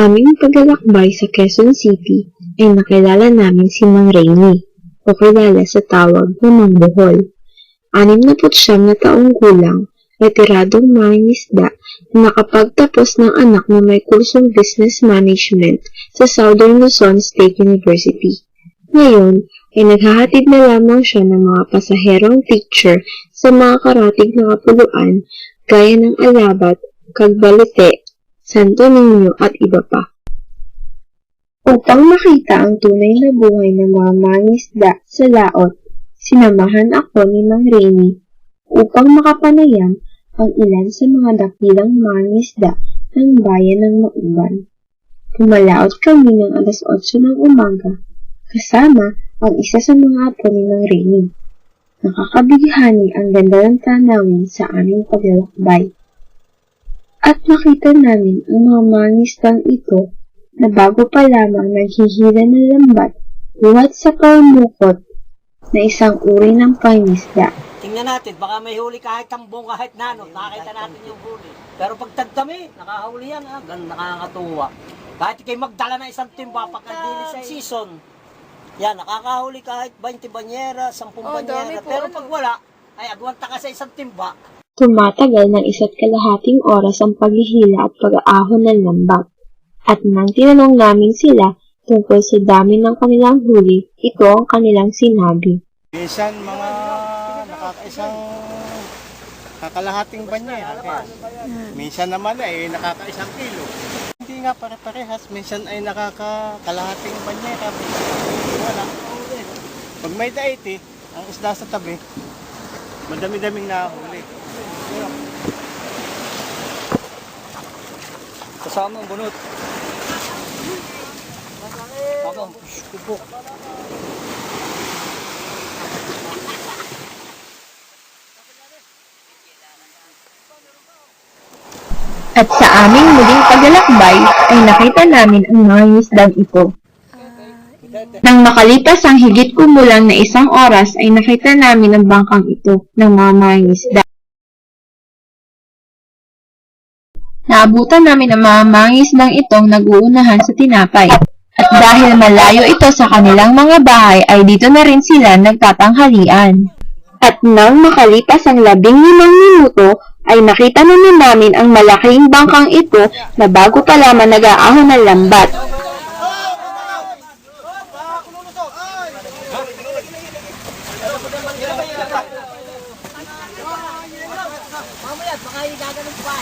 aming paglalakbay sa Quezon City ay nakilala namin si Mang Rainy o kilala sa tawag na Mang Bohol. 69 na taong gulang, retiradong mangingisda na nakapagtapos ng anak na may kursong Business Management sa Southern Luzon State University. Ngayon ay naghahatid na lamang siya ng mga pasaherong teacher sa mga karatig na kapuluan gaya ng Alabat, Cagbalite, Santo Niño at iba pa. Upang makita ang tunay na buhay ng mga mangingisda sa laot, sinamahan ako ni Mang Rainy upang makapanayam ang ilan sa mga dakilang mangingisda ng bayan ng Mauban. Pumalaot kami ng alas 8 ng umaga kasama ang isa sa mga apo ni Mang Rainy. Nakakabighani ang ganda ng tanawin sa aming paglalakbay. At nakita namin ang mga mangingisdang ito na bago pa lamang naghihila ng lambat buhat sa kaumukot na isang uri ng pangisda. Tingnan natin, baka may huli kahit tambong kahit nanot, nakakita natin yung huli. Pero pag tagdami, nakahuli yan, nakakatuwa. Kahit ikay magdala na isang timba pagka season, yan, nakakahuli kahit 20 banyera, 10 banyera. Pero pag wala, ay agwanta ka sa isang timba. Tumatagal ng 1.5 oras ang paghihila at pag-aahon ng lambat. At nang tinanong namin sila tungkol sa dami ng kanilang huli, ito ang kanilang sinabi. Minsan mga nakakaisang kakalahating banyera. Minsan naman ay nakakaisang kilo. Hindi nga pare-parehas. Minsan ay nakakalahating banyera. Wala. Pag may daiti, ang isda sa tabi, madami-daming nahuli. Kasama ang bunot. Ako, kupok. At sa aming muling paglalakbay ay nakita namin ang mga ngisdang ito. Nang makalipas ang higit kumulang na 1 oras ay nakita namin ang bangkang ito ng mga mangingisda. Naabutan namin ang mga mangingisdang itong nag-uunahan sa tinapay. At dahil malayo ito sa kanilang mga bahay ay dito na rin sila nagtatanghalian. At nang makalipas ang 15 minuto ay nakita naman namin ang malaking bangkang ito na bago pa lamang nag-aahon ng lambat. Mamaya, baka gaganon pa.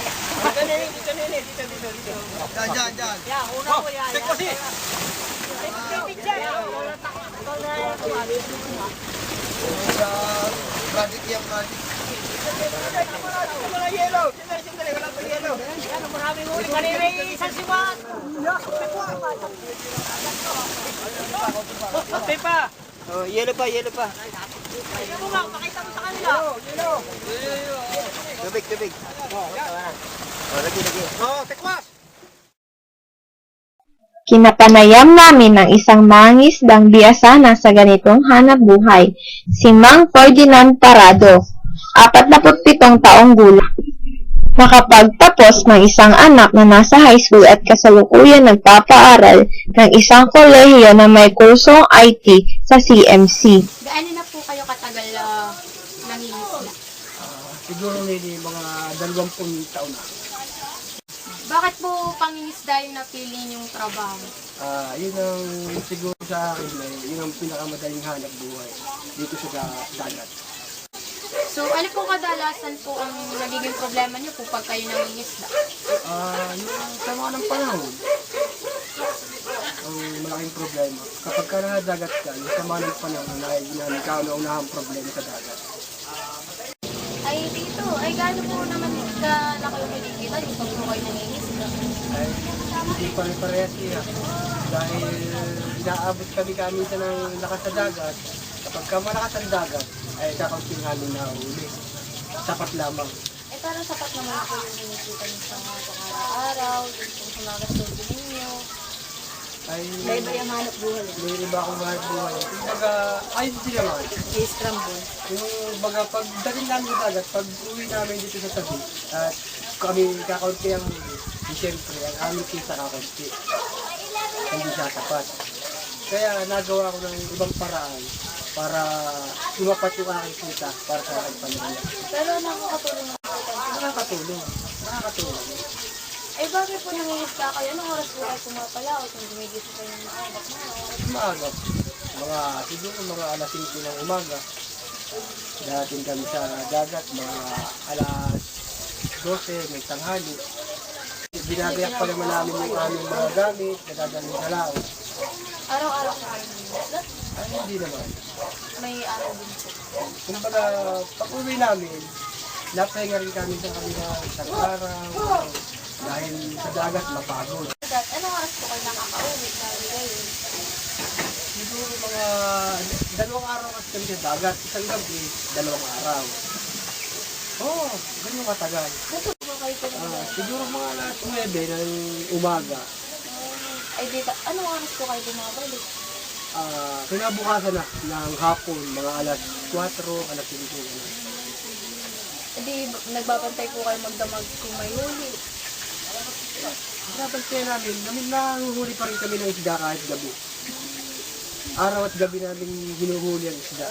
Diyan. Yeah, una ko yan. Tekposi. Project yung project. Wala yelo. Sandali, wala pa yelo. Yan, maraming huli. Kanina isang siwat. Pepa. Oh, yelo pa. Ayun mo nga, pakita mo sa kanila. Yelo. Tubig. Lagi. Tekwas! Kinapanayam namin ng isang mangingisdang biyasana sa ganitong hanap buhay, si Mang Ferdinand Parado, 47 taong gulang. Nakapagtapos ng isang anak na nasa high school at kasalukuyan nagpapaaral ng isang kolehiyo na may kursong IT sa CMC. Gaano na po kayo katagal nangingisda? Siguro nili mga 20 taon na. Bakit po pangingisda yung napili niyong trabaho? Yun ang siguro sa akin, yun ang pinakamadaling hanap buhay dito sa dagat. So, ano po kadalasan po ang nagiging problema niyo po pag kayo nangingisda? Yung sama ng panahon, ang malaking problema. Kapag ka nadagat ka, yung sama ng panahon ay ikaw-unahang problema sa dagat. Ay, dito. Ay, gaano po naman na kayo kinikita yung pag po kayo nangingisda? Ay hindi pare-parehas niya. Dahil inaabot kami minsan ng lakas sa dagat. Kapag ka malakas ang dagat, ay kakaunting namin na uli. Sapat lamang. Eh, parang sapat naman po yung kinikita niyo sa mga pang-araw-araw, yung sa mga gastusin ninyo. Ay, May iba yung hanap buhay. may iba akong mahal buhay. Kumbaga, ayos din naman. I-scramble. Yung baga, pag dating namin sa dagat, pag uwi namin dito sa tabi, at kami kakaunti ang huli, Siyempre, ang aming kita kakunti. Hindi siya tapat. Kaya nagawa ko ng ibang paraan para lumapat yung aking kita para sa aking pamilya. Pero nakakatulong naman po kayo. Nakakatulong. Nakakatulong. Eh, bakit po nangingisda kayo? Anong oras po kayo pumapala o kung gumigising kayo ng maaga? Maaga. Siguro mga alas 5 ng umaga. Dating kami sa dagat, mga alas 12, may tanghali. Binagayak pa naman namin yung aming mga gamit, nadadalhin sa laot. Araw-araw po kayo nangingisda? Ay, hindi naman. May araw din po. Kumbaga, pag-uwi namin, napahinga rin kami sa kanila isang araw. Dahil sa dagat, mapagod. Anong oras po kayo nakakauwi? Ngayon? Siguro mga 2 araw kasi kami sa dagat, isang gabi, 2 araw. Oo, ganyan katagal. Buto po kayo po Siguro mga alas 9 ng umaga. Ay, dito. Anong oras po kayo bumabalik? Kinabukasan na ng hapon, mga alas 4, alas 5. Hindi, nagbabantay po kayo magdamag kung may huli. Napansin namin, nahuhuli pa rin kami ng isda kahit gabi. Araw at gabi namin hinuhuli ang isda.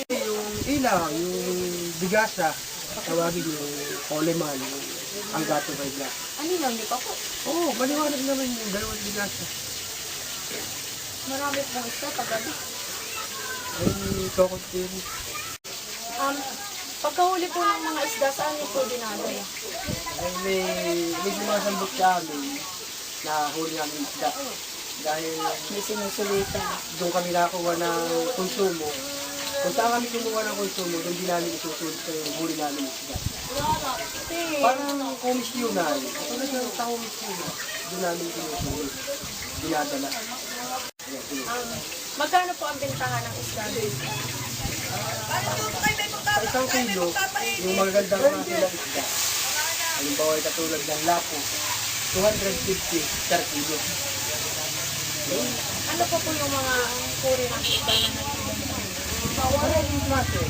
Yung ilaw, yung bigasa, tawagin yung poleman, yung ang gato kay Jack. Ano lang, di pa po? Oo, maliwanag naman yung dalawang bigasa. Marami pong isda paggabi. Ay, tokot din. Pagkahuli po ng mga isda, saan niyo po dinadala? Ay, may sumasambot sa amin na huli namin isda. Dahil May sinusulitan. doon kami nakakuha ng konsumo. Kung saan kami kumuha ng konsumo, doon din namin isusulit sa huli namin isda. Parang komisyonan. Tulad ng komisyonan. Doon namin sinusulit. Dinadala. Magkano po ang bentahan ng isda? Sa isang kilo, yung magagandang klase ng isda, halimbawa ay katulad ng lapo, 250 per kilo. Ano po po yung mga puri ng isda na Wala yung klase.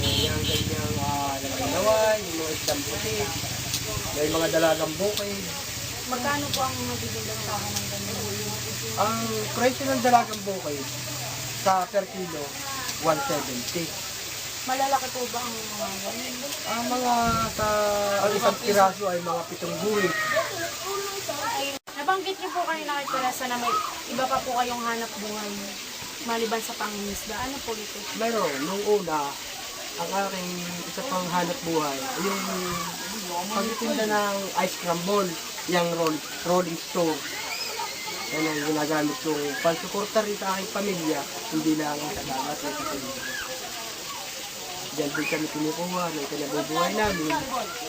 Yung ganyang naglalaway, yung mga isdang puti, yung mga dalagang bukid. Magkano po ang magiging bentahan ng ganyan? Ang presyo ng dalagang bukid sa per kilo, 170. Malalaki po ba ang mga ganyan? Ang mga ang isang piraso ay mga 7 buwig. Nabanggit niyo po kayo nakipirasa na may iba pa po kayong hanap buhay maliban sa pangingisda. Ano po ito? Meron, nung una, ang aking isa pang hanap buhay, yung pagtitinda ng ice crumble, yung rolling store. Yan ang ginagamit kong pansuporta rin sa aking pamilya, hindi lang sa dagat o sa pamilya. Diyan din kami kinukuha ng kinabubuhay namin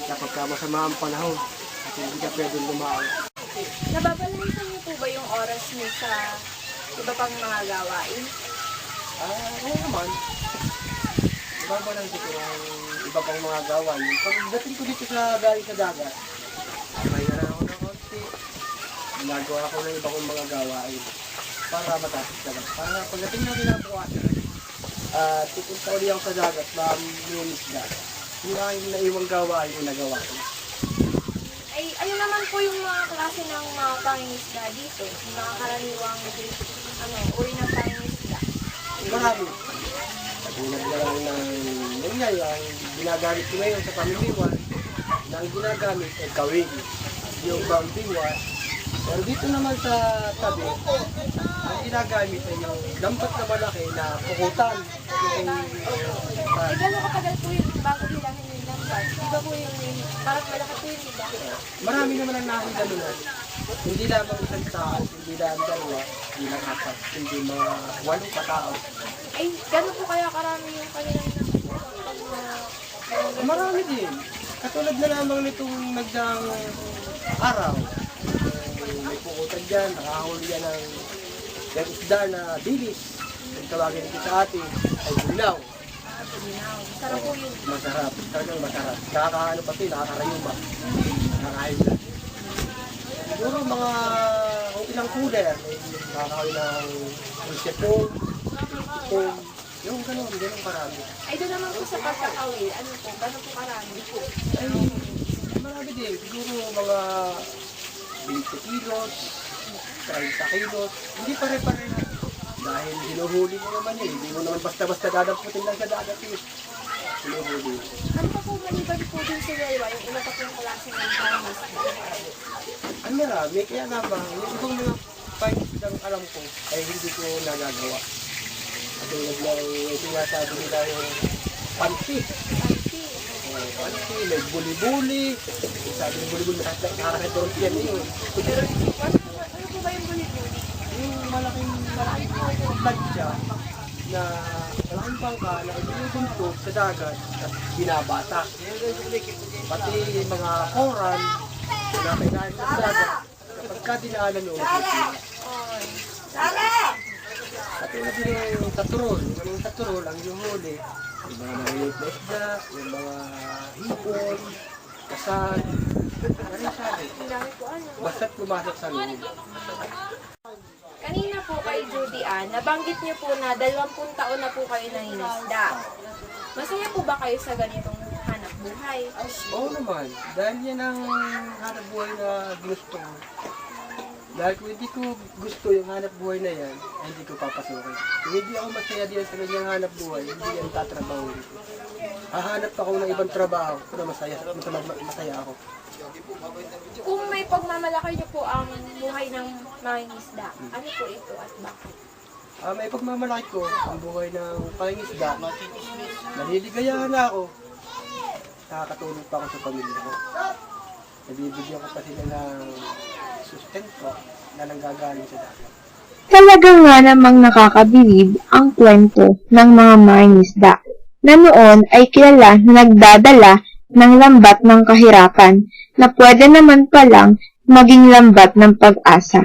kapag masama ang panahon at hindi ka pwedeng lumaon. Nababalansan niyo po ba yung oras niyo sa iba pang mga gawain? Oo naman. Iba lang dito ang iba pang mga gawain. Pagdating ko dito sa galing sa dagat, may na ako ng konti. Ginagawa ko ng iba kong mga gawain para matapos talaga. Para pagdating na kinabukasan, pupunta ulit ako sa dagat, mamunis na. Yung aking naiwang gawain yung nagawa ko. Ay, ano naman po yung mga klase ng mga pangingisda dito? Yung mga karaniwang uri ng pangingisda? Marami. Katulad na lang ng nangyay, ang ginagamit ko ngayon sa pamiliwan, na ang ginagamit ay kawig, yung bambingwas. Pero dito naman sa tabi, ang ginagamit ay yung lambat na malaki na pukutan. Ay, gano'ng katagal po yun bago hilangin yung lambat? Di ba po yung parang malaki po yun, diba? Marami naman ang nakagalunan. Hindi lamang isang tao, hindi lamang dalawa, hindi lang 4, hindi mga 8 katao. Ay, gano'n po kaya karami yung kanilang Marami din. Katulad na lamang nitong nagdaang araw. May pukutan dyan, nakahuli yan ng isda na bilis. Ang tawagin nito sa atin ay bulaw. Sarap po yun. Masarap, talagang masarap. Nakakaano pati, nakakarayuma. Nakakain na. Siguro mga kung ilang cooler, nakakawin ng pulsepong, yung ganun karami. Ay, doon naman po sa pagkakawil, ano po, gano'n po karami po? Ay, marami din. Siguro mga 20 kilos, 30 kilos. Hindi pare-pare. Dahil hinuhuli mo naman yun. Hindi mo naman basta-basta dadamputin lang sa dagat yun. Hinuhuli. Ano pa po maliban po din sa Welwa, yung iba pa pong klase ng Chinese isda? Ang marami, kaya naman, yung ibang mga fights lang alam ko, ay hindi ko nagagawa. Katulad lang yung sinasabi nila yung panty. Panty. Panty, may buli-buli. Sabi ng buli-buli, nakakaturon yan yun. Pero Ano po ba yung buli-buli? yung malaking tadya na malaking bangka na ibinubuntot sa dagat at binabata. Pati mga koran na may dahil sa dagat, kapag ka dinaanan yung pati na din yung tatrol. Yung tatrol ang yung huli. Yung mga maliliit na isda, yung mga hipon, kasal. Ano sabi? Ang dami po ano. Basta't pumasok sa loob. Kanina po kay Judy Ann, nabanggit niyo po na 20 taon na po kayo nangingisda. Masaya po ba kayo sa ganitong hanap buhay? Oo naman. Dahil yan ang hanap buhay na gusto ko. Dahil kung hindi ko gusto yung hanap buhay na yan, ay hindi ko papasukin. Kung hindi ako masaya diyan sa kanyang hanap buhay, hindi yan tatrabaho ko. Hahanap ako ng ibang trabaho na masaya ako. Kung may pagmamalaki niyo po ang buhay ng mangingisda, ano po ito at bakit? May pagmamalaki ko ang buhay ng pangingisda. Naliligayahan na ako. Nakakatulong pa ako sa pamilya ko. Nabibigyan ko pa sila ng sustento na nanggagaling sa dagat. Talaga nga namang nakakabilib ang kwento ng mga mangingisda na noon ay kilala na nagdadala ng lambat ng kahirapan na pwede naman palang maging lambat ng pag-asa.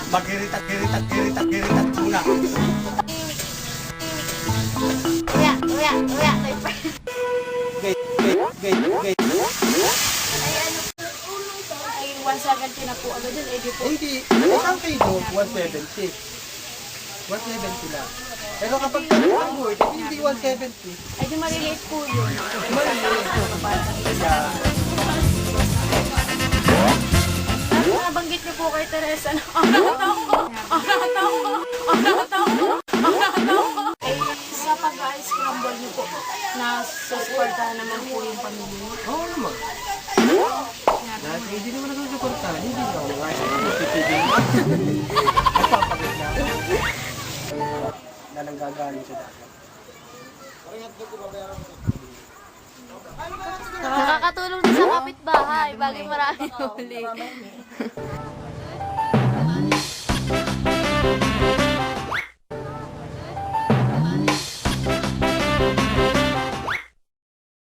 Magiritat muna. Uya, Gate. ay 170 na po agad yun, eh di po. Hindi, isang kilo, 170. 170 lang. Pero kapag ang buhay, hindi 170. Ay di maliliit po yun. Ano nabanggit niyo po kay Teresa na ay sa pag-scramble niyo po na susuporta naman po yung pamilya niyo. Oo naman. Dahil hindi naman nasusuportahan, hindi na ako nga siya. Titigil na. Nagpapagod na ako. Na nanggagaling sa dagat. Nakakatulong din sa kapitbahay, bagay marami huli.